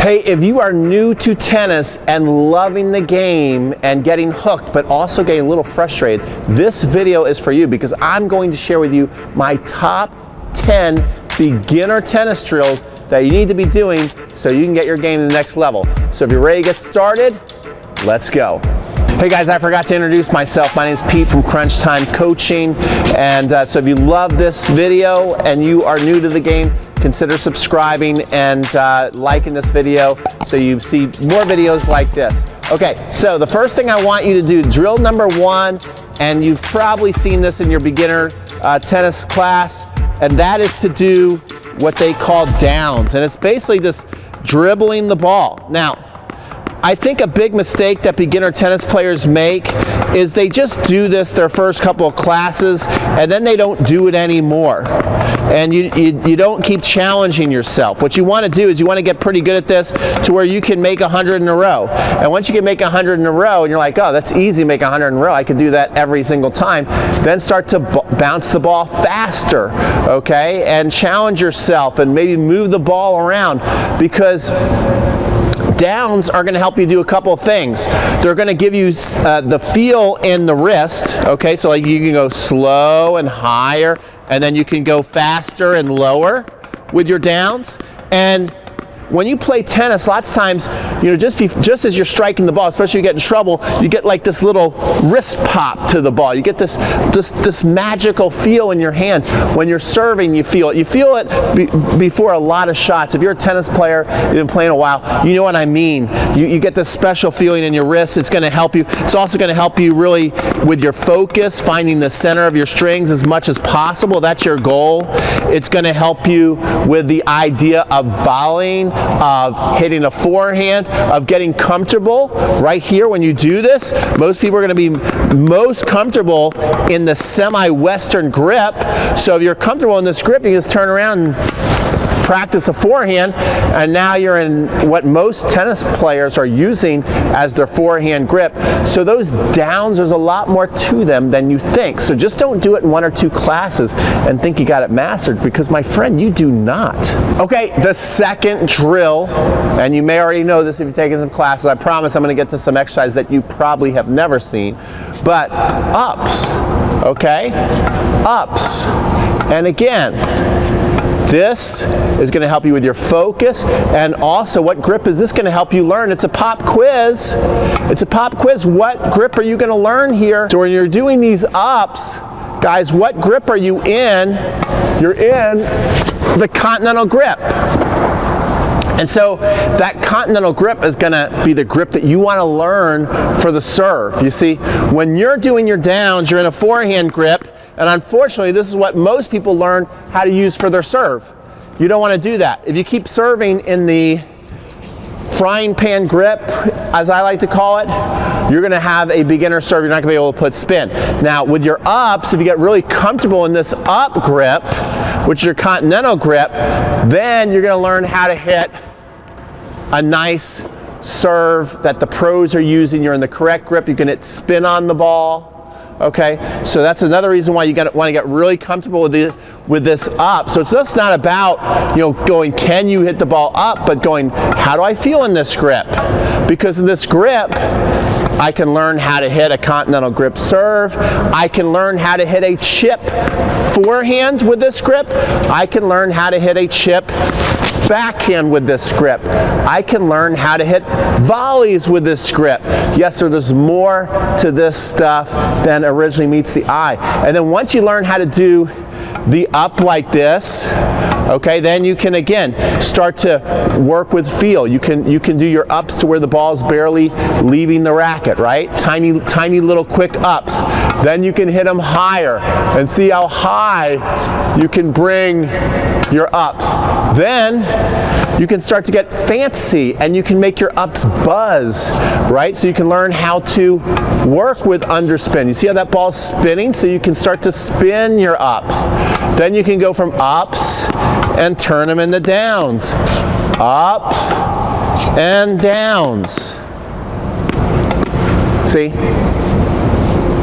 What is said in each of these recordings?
Hey, if you are new to tennis and loving the game and getting hooked, but also getting a little frustrated, this video is for you because I'm going to share with you my top 10 beginner tennis drills that you need to be doing so you can get your game to the next level. So if you're ready to get started, let's go. Hey guys, I forgot to introduce myself. My name is Pete from Crunch Time Coaching. And so if you love this video and you are new to the game, consider subscribing and liking this video so you see more videos like this. Okay, so the first thing I want you to do, drill number one, and you've probably seen this in your beginner tennis class, and that is to do what they call downs. And it's basically just dribbling the ball. Now, I think a big mistake that beginner tennis players make is they just do this their first couple of classes and then they don't do it anymore. And you don't keep challenging yourself. What you want to do is you want to get pretty good at this to where you can make 100 in a row. And once you can make 100 in a row and you're like, oh, that's easy to make 100 in a row, I can do that every single time, then start to bounce the ball faster, okay? And challenge yourself and maybe move the ball around, because downs are going to help you do a couple of things. They're going to give you the feel in the wrist, okay? So like you can go slow and higher, and then you can go faster and lower with your downs. And when you play tennis, lots of times, you know, just as you're striking the ball, especially if you get in trouble, you get like this little wrist pop to the ball. You get this magical feel in your hands. When you're serving, you feel it. You feel it before a lot of shots. If you're a tennis player, you've been playing a while, you know what I mean. You get this special feeling in your wrist. It's going to help you. It's also going to help you really with your focus, finding the center of your strings as much as possible. That's your goal. It's going to help you with the idea of volleying, of hitting a forehand, of getting comfortable. Right here, when you do this, most people are going to be most comfortable in the semi-western grip. So if you're comfortable in this grip, you just turn around and practice a forehand, and now you're in what most tennis players are using as their forehand grip. So those downs, there's a lot more to them than you think. So just don't do it in one or two classes and think you got it mastered, because my friend, you do not. Okay, the second drill, and you may already know this if you've taken some classes. I promise I'm going to get to some exercises that you probably have never seen, but ups, okay? Ups. And again, this is going to help you with your focus, and also what grip is this going to help you learn? It's a pop quiz. It's a pop quiz. What grip are you going to learn here? So when you're doing these ups, guys, what grip are you in? You're in the continental grip. And so that continental grip is going to be the grip that you want to learn for the serve. You see, when you're doing your downs, you're in a forehand grip. And unfortunately, this is what most people learn how to use for their serve. You don't want to do that. If you keep serving in the frying pan grip, as I like to call it, you're going to have a beginner serve. You're not going to be able to put spin. Now, with your ups, if you get really comfortable in this up grip, which is your continental grip, then you're going to learn how to hit a nice serve that the pros are using. You're in the correct grip. You can hit spin on the ball. Okay, so that's another reason why you want to get really comfortable with this up. So it's just not about, you know, going, can you hit the ball up, but going, how do I feel in this grip? Because in this grip, I can learn how to hit a continental grip serve. I can learn how to hit a chip forehand with this grip. I can learn how to hit a chip backhand with this grip. I can learn how to hit volleys with this grip. Yes, sir, there's more to this stuff than originally meets the eye. And then once you learn how to do the up like this, okay, then you can again start to work with feel. You can do your ups to where the ball is barely leaving the racket, right? Tiny little quick ups. Then you can hit them higher and see how high you can bring your ups. Then you can start to get fancy and you can make your ups buzz, right? So you can learn how to work with underspin. You see how that ball's spinning? So you can start to spin your ups. Then you can go from ups and turn them into downs. Ups and downs. See?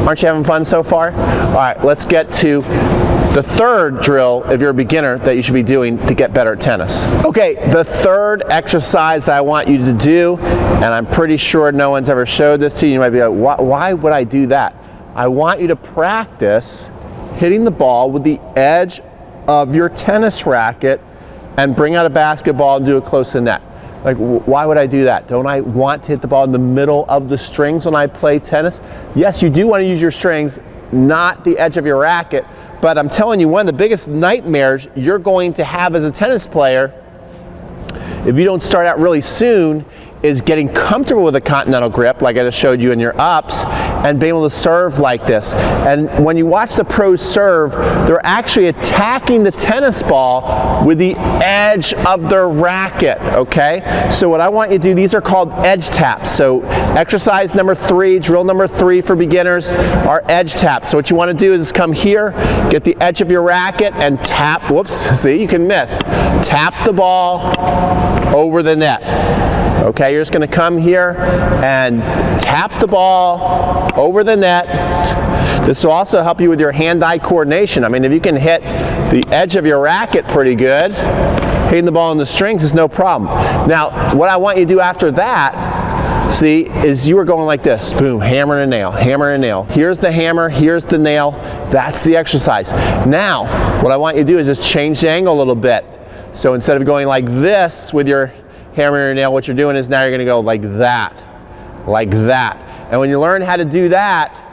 Aren't you having fun so far? All right, let's get to the third drill, if you're a beginner, that you should be doing to get better at tennis. Okay, the third exercise that I want you to do, and I'm pretty sure no one's ever showed this to you, you might be like, why would I do that? I want you to practice hitting the ball with the edge of your tennis racket and bring out a basketball and do it close to the net. Like, why would I do that? Don't I want to hit the ball in the middle of the strings when I play tennis? Yes, you do want to use your strings, not the edge of your racket, but I'm telling you, one of the biggest nightmares you're going to have as a tennis player, if you don't start out really soon, is getting comfortable with a continental grip, like I just showed you in your ups, and being able to serve like this. And when you watch the pros serve, they're actually attacking the tennis ball with the edge of their racket, okay? So what I want you to do, these are called edge taps. So exercise number 3, drill number 3 for beginners are edge taps. So what you want to do is come here, get the edge of your racket and tap, whoops, see, you can miss. Tap the ball over the net. Okay, you're just going to come here and tap the ball over the net. This will also help you with your hand-eye coordination. I mean, if you can hit the edge of your racket pretty good, hitting the ball in the strings is no problem. Now, what I want you to do after that, see, is you are going like this. Boom, hammer and a nail, hammer and a nail. Here's the hammer, here's the nail. That's the exercise. Now, what I want you to do is just change the angle a little bit. So instead of going like this with your hammer and nail, what you're doing is now you're going to go like that, like that. And when you learn how to do that,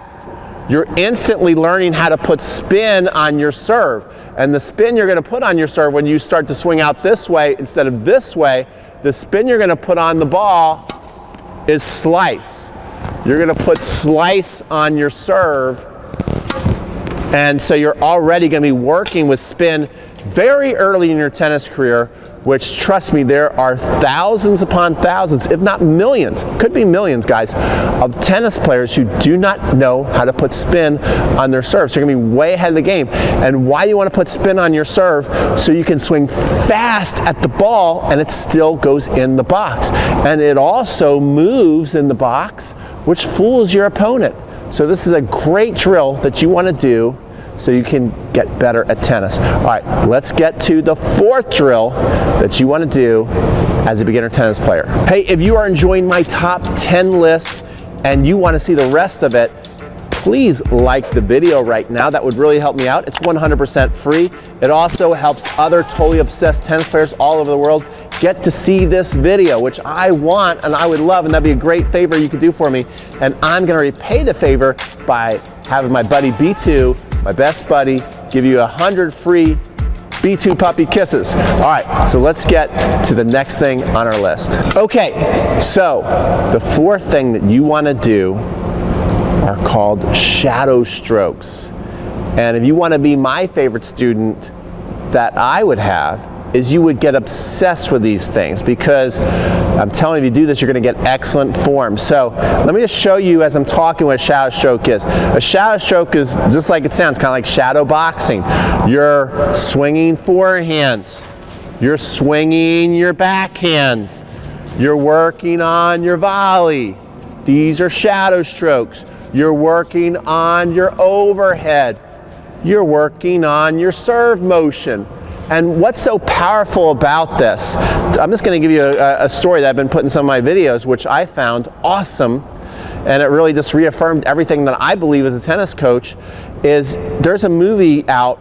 you're instantly learning how to put spin on your serve. And the spin you're going to put on your serve when you start to swing out this way instead of this way, the spin you're going to put on the ball is slice. You're going to put slice on your serve. And so you're already going to be working with spin very early in your tennis career, which, trust me, there are thousands upon thousands, if not millions, could be millions, guys, of tennis players who do not know how to put spin on their serve. So you're going to be way ahead of the game. And why do you want to put spin on your serve? So you can swing fast at the ball and it still goes in the box. And it also moves in the box, which fools your opponent. So this is a great drill that you want to do so you can get better at tennis. All right, let's get to the fourth drill that you want to do as a beginner tennis player. Hey, if you are enjoying my top 10 list and you want to see the rest of it, please like the video right now. That would really help me out. It's 100% free. It also helps other totally obsessed tennis players all over the world get to see this video, which I want and I would love, and that'd be a great favor you could do for me. And I'm going to repay the favor by having my buddy B2, my best buddy, give you 100 free B2 puppy kisses. All right, so let's get to the next thing on our list. Okay, so the fourth thing that you want to do are called shadow strokes. And if you want to be my favorite student that I would have, is you would get obsessed with these things, because I'm telling you, if you do this, you're going to get excellent form. So let me just show you as I'm talking what a shadow stroke is. A shadow stroke is just like it sounds, kind of like shadow boxing. You're swinging forehands. You're swinging your backhand. You're working on your volley. These are shadow strokes. You're working on your overhead. You're working on your serve motion. And what's so powerful about this, I'm just going to give you a story that I've been putting in some of my videos, which I found awesome, and it really just reaffirmed everything that I believe as a tennis coach, is there's a movie out,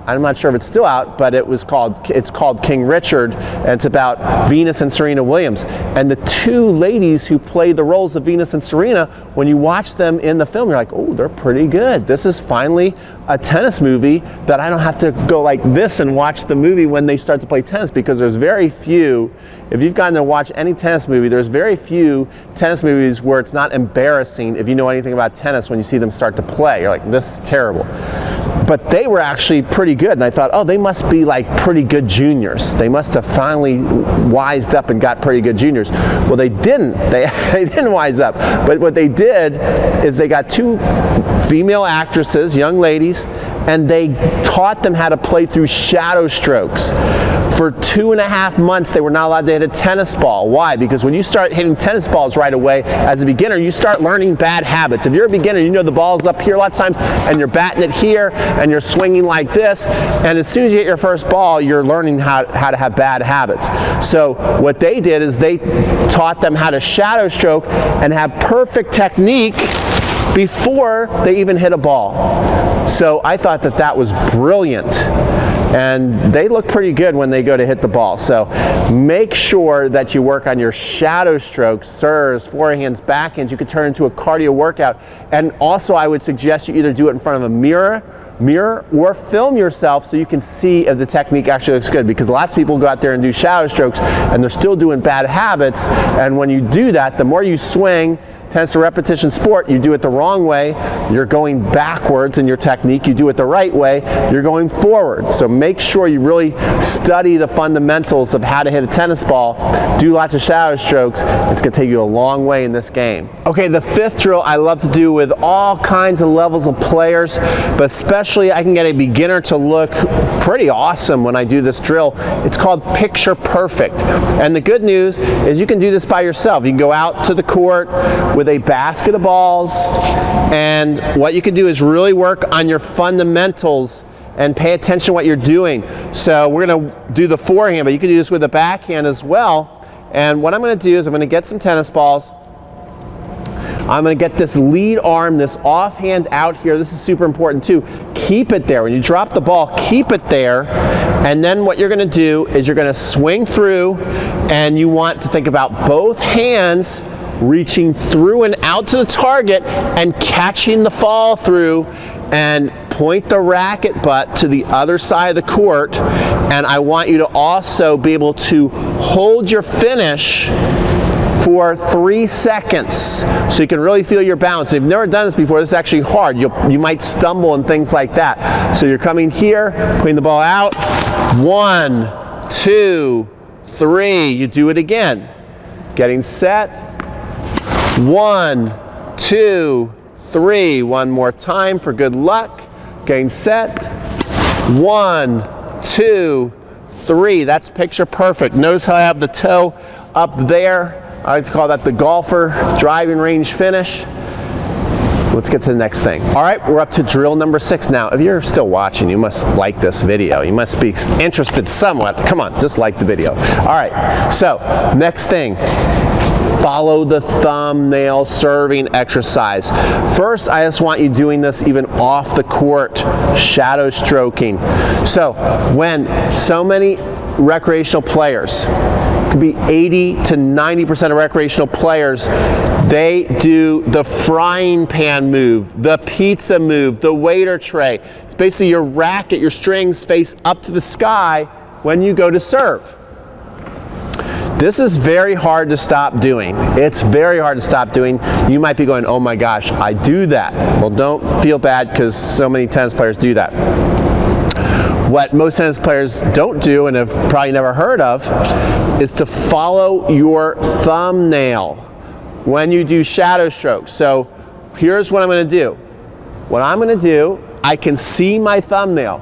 I'm not sure if it's still out, but it's called King Richard, and it's about Venus and Serena Williams. And the two ladies who play the roles of Venus and Serena, when you watch them in the film, you're like, oh, they're pretty good. This is finally a tennis movie that I don't have to go like this and watch the movie when they start to play tennis, because there's very few, if you've gotten to watch any tennis movie, there's very few tennis movies where it's not embarrassing if you know anything about tennis when you see them start to play. You're like, this is terrible. But they were actually pretty good, and I thought, oh, they must be like pretty good juniors. They must have finally wised up and got pretty good juniors. Well, they didn't. They didn't wise up. But what they did is they got two female actresses, young ladies, and they taught them how to play through shadow strokes. for 2.5 months, they were not allowed to hit a tennis ball. Why? Because when you start hitting tennis balls right away, as a beginner, you start learning bad habits. If you're a beginner, you know the ball's up here a lot of times, and you're batting it here, and you're swinging like this, and as soon as you hit your first ball, you're learning how to have bad habits. So what they did is they taught them how to shadow stroke and have perfect technique before they even hit a ball. So I thought that that was brilliant. And they look pretty good when they go to hit the ball. So make sure that you work on your shadow strokes, serves, forehands, backhands. You could turn into a cardio workout. And also I would suggest you either do it in front of a mirror or film yourself so you can see if the technique actually looks good, because lots of people go out there and do shadow strokes and they're still doing bad habits. And when you do that, the more you swing, tennis is a repetition sport, you do it the wrong way, you're going backwards in your technique. You do it the right way, you're going forward. So make sure you really study the fundamentals of how to hit a tennis ball, do lots of shadow strokes. It's going to take you a long way in this game. Okay, the fifth drill I love to do with all kinds of levels of players, but especially I can get a beginner to look pretty awesome when I do this drill. It's called Picture Perfect. And the good news is you can do this by yourself. You can go out to the court with a basket of balls, and what you can do is really work on your fundamentals and pay attention to what you're doing. So we're going to do the forehand, but you can do this with the backhand as well. And what I'm going to do is I'm going to get some tennis balls. I'm going to get this lead arm, this offhand out here. This is super important too. Keep it there. When you drop the ball, keep it there. And then what you're going to do is you're going to swing through, and you want to think about both hands reaching through and out to the target and catching the fall through, and point the racket butt to the other side of the court. And I want you to also be able to hold your finish for 3 seconds so you can really feel your balance. If you've never done this before, this is actually hard. You might stumble and things like that. So you're coming here, putting the ball out. 1, 2, 3. You do it again. Getting set. 1, 2, 3. One more time for good luck. Getting set. 1, 2, 3. That's picture perfect. Notice how I have the toe up there. I like to call that the golfer driving range finish. Let's get to the next thing. All right, we're up to drill number 6 now. If you're still watching, you must like this video. You must be interested somewhat. Come on, just like the video. All right, so next thing. Follow the thumbnail serving exercise. First, I just want you doing this even off the court, shadow stroking. So when so many recreational players, could be 80 to 90% of recreational players, they do the frying pan move, the pizza move, the waiter tray. It's basically your racket, your strings face up to the sky when you go to serve. This is very hard to stop doing. It's very hard to stop doing. You might be going, oh my gosh, I do that. Well, don't feel bad because so many tennis players do that. What most tennis players don't do, and have probably never heard of, is to follow your thumbnail when you do shadow strokes. So here's what I'm going to do. What I'm going to do, I can see my thumbnail,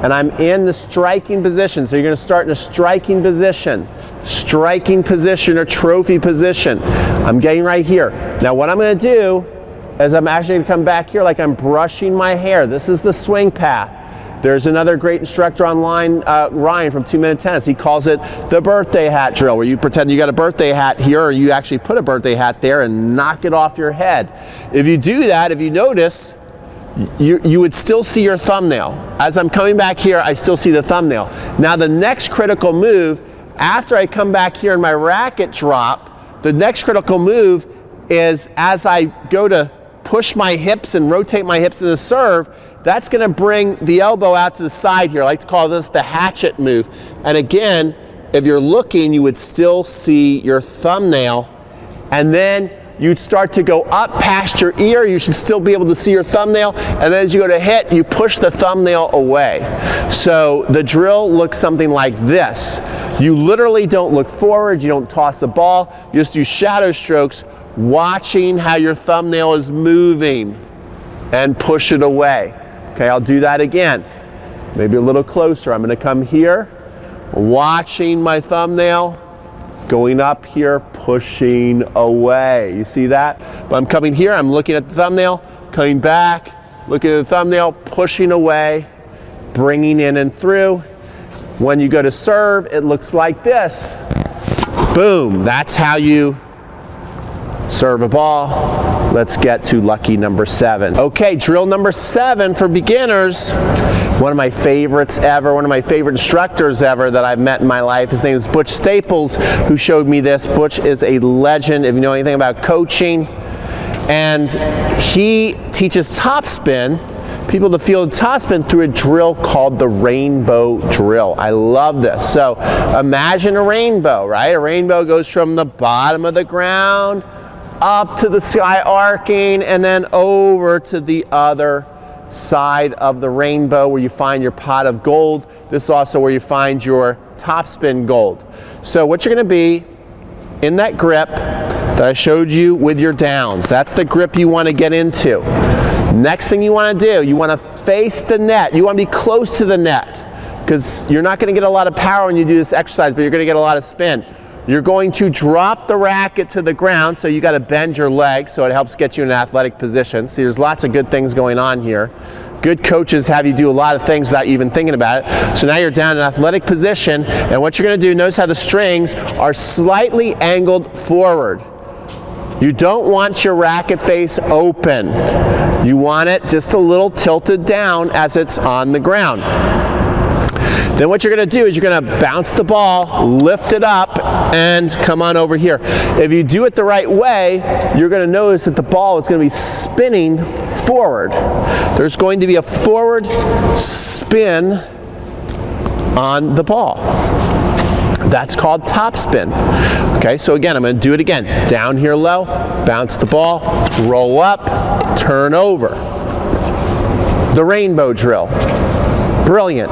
and I'm in the striking position. So you're going to start in a striking position or trophy position. I'm getting right here. Now what I'm going to do is I'm actually going to come back here like I'm brushing my hair. This is the swing path. There's another great instructor online, Ryan from 2 Minute Tennis. He calls it the birthday hat drill, where you pretend you got a birthday hat here, or you actually put a birthday hat there and knock it off your head. If you do that, if you notice, you would still see your thumbnail. As I'm coming back here, I still see the thumbnail. Now the next critical move, after I come back here and my racket drop, the next critical move is as I go to push my hips and rotate my hips in the serve, that's going to bring the elbow out to the side here. I like to call this the hatchet move. And again, if you're looking, you would still see your thumbnail. And then you'd start to go up past your ear. You should still be able to see your thumbnail. And then as you go to hit, you push the thumbnail away. So the drill looks something like this. You literally don't look forward. You don't toss the ball. You just do shadow strokes, watching how your thumbnail is moving, and push it away. Okay, I'll do that again. Maybe a little closer. I'm going to come here, watching my thumbnail, going up here, pushing away. You see that? But I'm coming here, I'm looking at the thumbnail, coming back, looking at the thumbnail, pushing away, bringing in and through. When you go to serve, it looks like this. Boom, that's how you serve a ball. Let's get to lucky number 7. Okay, drill number 7 for beginners. One of my favorites ever, one of my favorite instructors ever that I've met in my life. His name is Butch Staples, who showed me this. Butch is a legend if you know anything about coaching. And he teaches topspin, people to field topspin through a drill called the rainbow drill. I love this. So imagine a rainbow, right? A rainbow goes from the bottom of the ground up to the sky arcing and then over to the other side of the rainbow where you find your pot of gold. This is also where you find your topspin gold. So what you're going to be in that grip that I showed you with your downs. That's the grip you want to get into. Next thing you want to do, you want to face the net. You want to be close to the net because you're not going to get a lot of power when you do this exercise, but you're going to get a lot of spin. You're going to drop the racket to the ground, so you got to bend your legs so it helps get you in an athletic position. See, there's lots of good things going on here. Good coaches have you do a lot of things without you even thinking about it. So now you're down in an athletic position, and what you're going to do, notice how the strings are slightly angled forward. You don't want your racket face open. You want it just a little tilted down as it's on the ground. Then what you're going to do is you're going to bounce the ball, lift it up, and come on over here. If you do it the right way, you're going to notice that the ball is going to be spinning forward. There's going to be a forward spin on the ball. That's called topspin. Okay, so again, I'm going to do it again. Down here low, bounce the ball, roll up, turn over. The rainbow drill. Brilliant.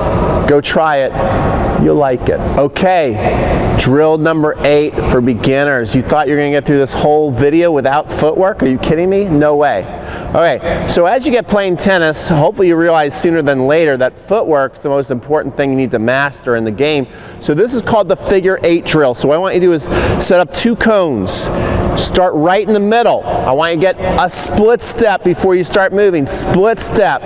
Go try it. You'll like it. Okay, drill number 8 for beginners. You thought you were going to get through this whole video without footwork? Are you kidding me? No way. Okay, so as you get playing tennis, hopefully you realize sooner than later that footwork is the most important thing you need to master in the game. So this is called the figure 8 drill. So what I want you to do is set up 2 cones. Start right in the middle. I want you to get a split step before you start moving. Split step.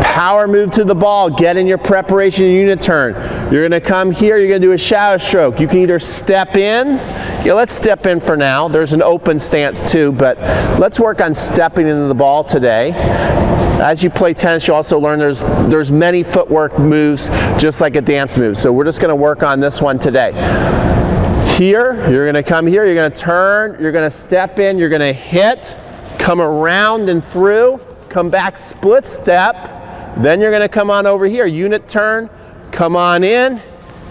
Power move to the ball. Get in your preparation unit turn. You're going to come here. You're going to do a shadow stroke. You can either step in. Yeah, let's step in for now. There's an open stance too, but let's work on stepping into the ball today. As you play tennis, you also learn there's many footwork moves just like a dance move. So we're just going to work on this one today. Here, you're going to come here, you're going to turn, you're going to step in, you're going to hit, come around and through, come back split step, then you're going to come on over here, unit turn, come on in,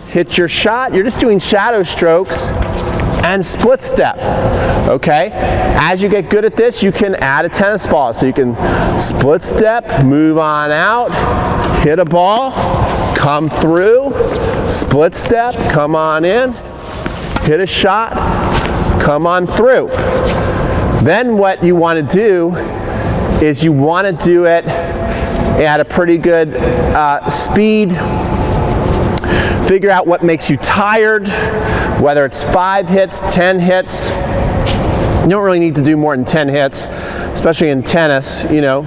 hit your shot. You're just doing shadow strokes and split step. Okay, as you get good at this, you can add a tennis ball. So you can split step, move on out, hit a ball, come through, split step, come on in, hit a shot, come on through. Then what you want to do is you want to do it at a pretty good speed. Figure out what makes you tired, whether it's 5 hits, 10 hits. You don't really need to do more than 10 hits, especially in tennis, you know.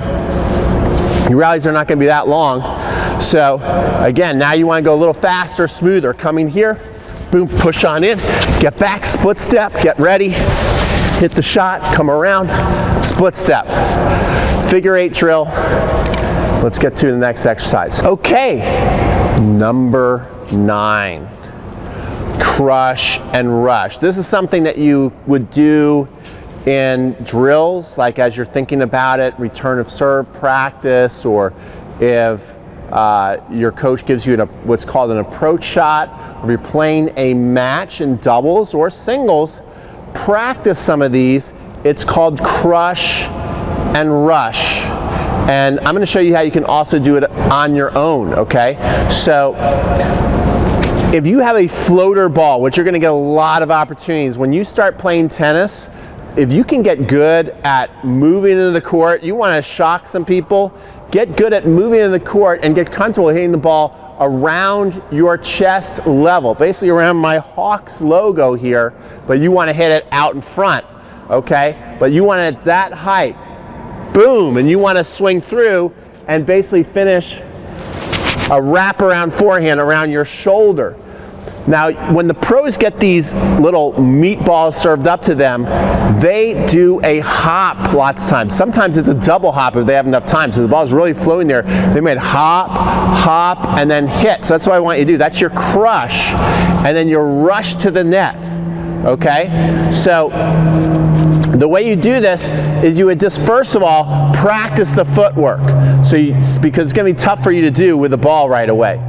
Your rallies are not going to be that long. So again, now you want to go a little faster, smoother. Coming here, boom, push on in, get back, split step, get ready, hit the shot, come around, split step. Figure 8 drill. Let's get to the next exercise. Okay, number 9. Crush and rush. This is something that you would do in drills, like as you're thinking about it, return of serve practice, or if your coach gives you what's called an approach shot, or you're playing a match in doubles or singles, practice some of these. It's called crush and rush. And I'm going to show you how you can also do it on your own, okay? So if you have a floater ball, which you're going to get a lot of opportunities, when you start playing tennis, if you can get good at moving into the court, you want to shock some people, get good at moving into the court and get comfortable hitting the ball around your chest level, basically around my Hawks logo here, but you want to hit it out in front, okay? But you want it at that height, boom, and you want to swing through and basically finish a wraparound forehand around your shoulder. Now, when the pros get these little meatballs served up to them, they do a hop lots of times. Sometimes it's a double hop if they have enough time. So the ball's really flowing there. They might hop, hop, and then hit. So that's what I want you to do. That's your crush. And then your rush to the net. Okay? So the way you do this is you would just, first of all, practice the footwork. Because it's going to be tough for you to do with the ball right away.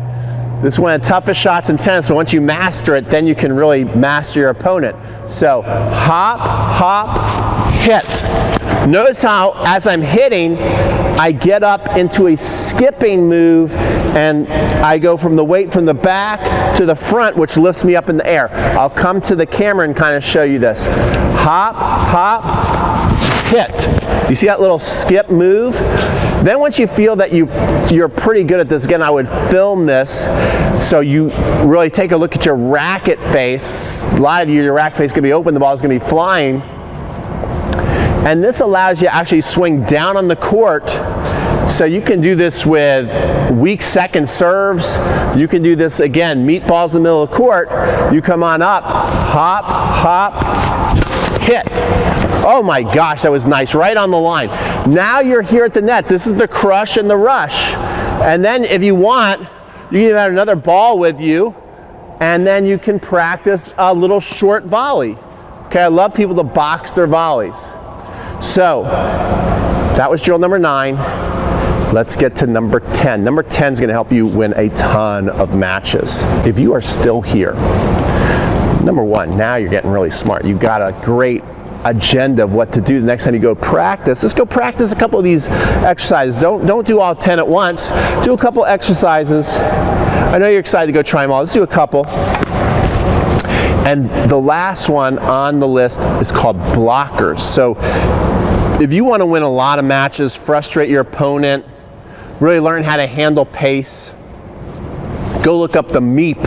This is one of the toughest shots in tennis, but once you master it, then you can really master your opponent. So, hop, hop, hit. Notice how, as I'm hitting, I get up into a skipping move, and I go from the weight from the back to the front, which lifts me up in the air. I'll come to the camera and kind of show you this. Hop, hop, hit. You see that little skip move? Then once you feel that you're pretty good at this, again, I would film this so you really take a look at your racket face. A lot of you, your racket face is going to be open, the ball is going to be flying. And this allows you to actually swing down on the court. So you can do this with weak second serves. You can do this, again, meatballs in the middle of the court. You come on up, hop, hop, hit. Oh my gosh, that was nice, right on the line. Now you're here at the net. This is the crush and the rush. And then if you want, you can have another ball with you, and then you can practice a little short volley. Okay, I love people to box their volleys. So, that was drill number 9. Let's get to number 10. Number 10 is going to help you win a ton of matches. If you are still here, number 1, now you're getting really smart. You've got a great agenda of what to do the next time you go practice. Let's go practice a couple of these exercises. Don't do all 10 at once. Do a couple exercises. I know you're excited to go try them all. Let's do a couple. And the last one on the list is called blockers. So if you want to win a lot of matches, frustrate your opponent, really learn how to handle pace, go look up the MEP,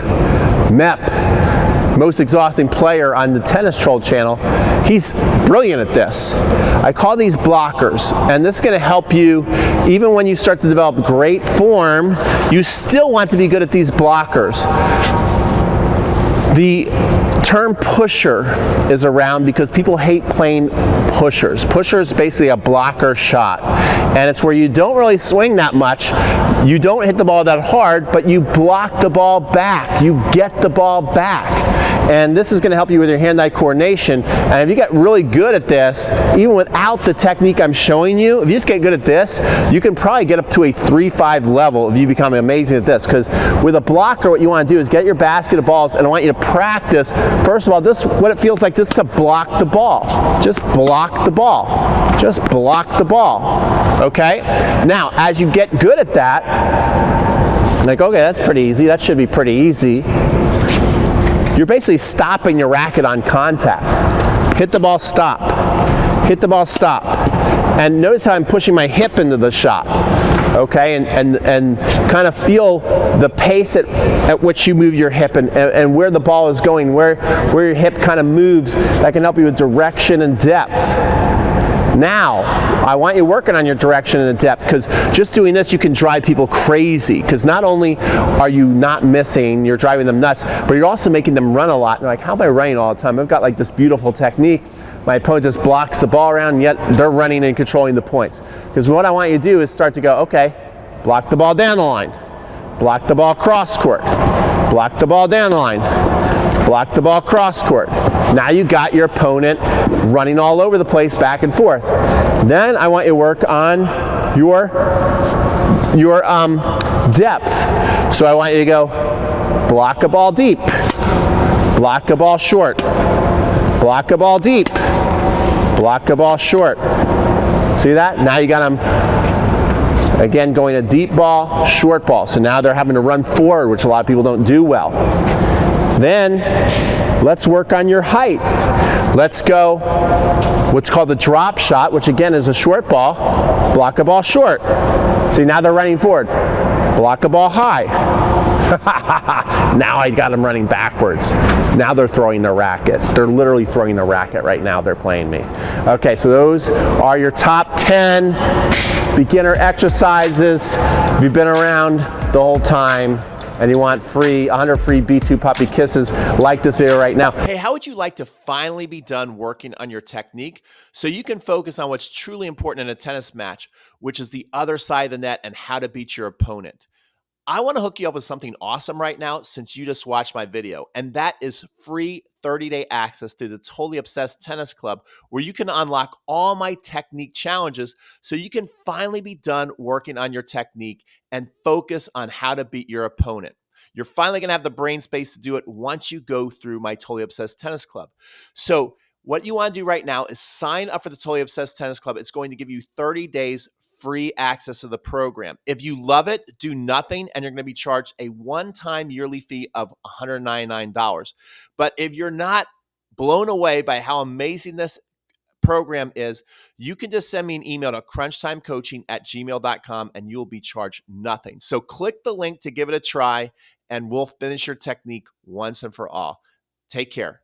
Most Exhausting Player on the Tennis Troll channel. He's brilliant at this. I call these blockers, and this is going to help you even when you start to develop great form. You still want to be good at these blockers. The term pusher is around because people hate playing pushers. Pusher is basically a blocker shot, and it's where you don't really swing that much, you don't hit the ball that hard, but you block the ball back, you get the ball back. And this is going to help you with your hand-eye coordination. And if you get really good at this, even without the technique I'm showing you, if you just get good at this, you can probably get up to a 3-5 level if you become amazing at this. Because with a blocker, what you want to do is get your basket of balls, and I want you to practice, first of all, this what it feels like, this to block the ball. Just block the ball. Just block the ball. Okay? Now, as you get good at that, like, okay, that's pretty easy. That should be pretty easy. You're basically stopping your racket on contact. Hit the ball, stop. Hit the ball, stop. And notice how I'm pushing my hip into the shot. Okay, and kind of feel the pace at which you move your hip and where the ball is going, where your hip kind of moves. That can help you with direction and depth. Now, I want you working on your direction and the depth, because just doing this, you can drive people crazy. Because not only are you not missing, you're driving them nuts, but you're also making them run a lot. And they're like, how am I running all the time? I've got like this beautiful technique. My opponent just blocks the ball around, and yet they're running and controlling the points. Because what I want you to do is start to go, okay, block the ball down the line, block the ball cross court, block the ball down the line, block the ball cross court. Now you got your opponent running all over the place, back and forth. Then I want you to work on your depth. So I want you to go block a ball deep, block a ball short, block a ball deep, block a ball short. See that? Now you got them, again, going a deep ball, short ball. So now they're having to run forward, which a lot of people don't do well. Then let's work on your height. Let's go what's called the drop shot, which again is a short ball. Block a ball short. See, now they're running forward. Block a ball high. Now I got them running backwards. Now they're throwing their racket. They're literally throwing the racket right now. They're playing me. Okay, so those are your top 10 beginner exercises. If you've been around the whole time and you want 100 free B2 puppy kisses, like this video right now. Hey, how would you like to finally be done working on your technique so you can focus on what's truly important in a tennis match, which is the other side of the net and how to beat your opponent? I want to hook you up with something awesome right now since you just watched my video, and that is free 30-day access to the Totally Obsessed Tennis Club, where you can unlock all my technique challenges so you can finally be done working on your technique and focus on how to beat your opponent. You're finally going to have the brain space to do it once you go through my Totally Obsessed Tennis Club. So what you want to do right now is sign up for the Totally Obsessed Tennis Club. It's going to give you 30 days free access to the program. If you love it, do nothing, and you're going to be charged a one-time yearly fee of $199. But if you're not blown away by how amazing this program is, you can just send me an email to crunchtimecoaching@gmail.com and you'll be charged nothing. So click the link to give it a try, and we'll finish your technique once and for all. Take care.